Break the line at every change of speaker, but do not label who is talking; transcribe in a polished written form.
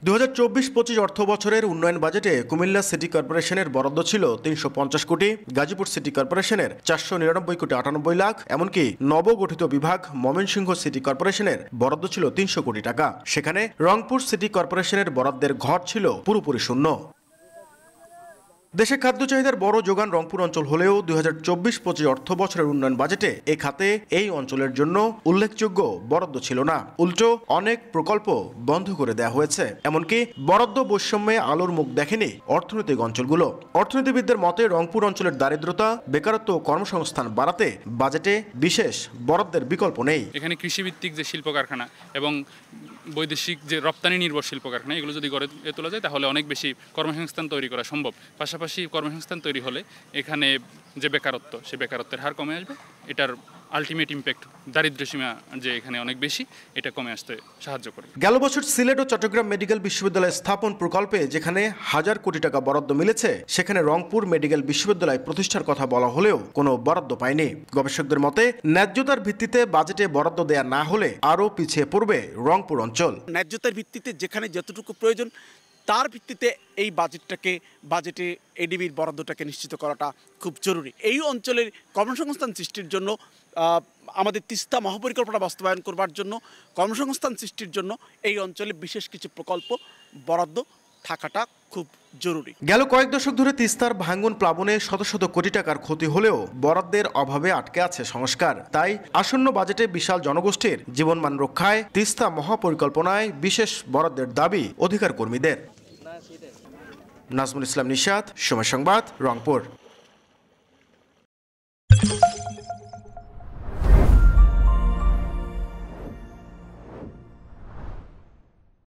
2024-25 অর্থ বছরের উন্নয়ন বাজেটে কুমিল্লা সিটি কর্পোরেশনের বরাদ্দ ছিল 350 কোটি, গাজীপুর সিটি কর্পোরেশনের 499 কোটি 98 লাখ, এমনকি নবগঠিত বিভাগ ময়মনসিংহ সিটি কর্পোরেশনের বরাদ্দ ছিল 300 কোটি টাকা। সেখানে রংপুর সিটি কর্পোরেশনের বরাদ্দের ঘর ছিল পুরোপুরি শূন্য। দেশে খাদ্য চাহিদার বড় যোগান রংপুর অঞ্চল হলেও 2024-25 অর্থ বছরের উন্নয়ন বাজেটে এ খাতে এই অঞ্চলের জন্য উল্লেখযোগ্য বরাদ্দ ছিল না। উল্টো অনেক প্রকল্প বন্ধ করে দেওয়া হয়েছে। এমনকি বরাদ্দ বৈষম্যে আলোর মুখ দেখেনি অর্থনৈতিক অঞ্চলগুলো। অর্থনীতিবিদদের মতে রংপুর অঞ্চলের দারিদ্রতা, বেকারত্ব ও কর্মসংস্থান বাড়াতে বাজেটে বিশেষ বরাদ্দের বিকল্প নেই।
এখানে কৃষিভিত্তিক যে শিল্প কারখানা এবং বৈদেশিক যে রপ্তানি নির্ভর শিল্প কারখানা, এগুলো যদি গড়ে তোলা যায় তাহলে অনেক বেশি কর্মসংস্থান তৈরি করা সম্ভব। পাশাপাশি কর্মসংস্থান তৈরি হলে এখানে যে বেকারত্ব, সেই বেকারত্বের হার কমে আসবে। এটার আলটিমেট ইম্প্যাক্ট দারিদ্র্যসীমা যে এখানে অনেক বেশি, এটা কমে আসতে সাহায্য করে।
গেল বছর সিলেট ও চট্টগ্রাম মেডিকেল বিশ্ববিদ্যালয় স্থাপন প্রকল্পে যেখানে 1000 কোটি টাকা বরাদ্দ মিলেছে, সেখানে রংপুর মেডিকেল বিশ্ববিদ্যালয় প্রতিষ্ঠার কথা বলা হলেও কোনো বরাদ্দ পায়নি। গবেষকদের মতে ন্যায্যতার ভিত্তিতে বাজেটে বরাদ্দ দেয়া না হলে আরও পিছিয়ে পড়বে রংপুর অঞ্চল।
ন্যায্যতার ভিত্তিতে যেখানে যতটুকু প্রয়োজন তার ভিত্তিতে এই বাজেটে এডিবির বরাদ্দটাকে নিশ্চিত করাটা খুব জরুরি। এই অঞ্চলের কর্মসংস্থান সৃষ্টির জন্য, আমাদের তিস্তা মহাপরিকল্পনা বাস্তবায়ন করবার জন্য, কর্মসংস্থান সৃষ্টির জন্য এই অঞ্চলে বিশেষ কিছু প্রকল্প বরাদ্দ থাকাটা খুব জরুরি।
গেল কয়েক দশক ধরে তিস্তার ভাঙন প্লাবনে শত শত কোটি টাকার ক্ষতি হলেও বরাদ্দের অভাবে আটকে আছে সংস্কার। তাই আসন্ন বাজেটে বিশাল জনগোষ্ঠীর জীবনমান রক্ষায় তিস্তা মহাপরিকল্পনায় বিশেষ বরাদ্দের দাবি অধিকার কর্মীদের। নাজমুল ইসলাম নিশাত, সময় সংবাদ, রংপুর।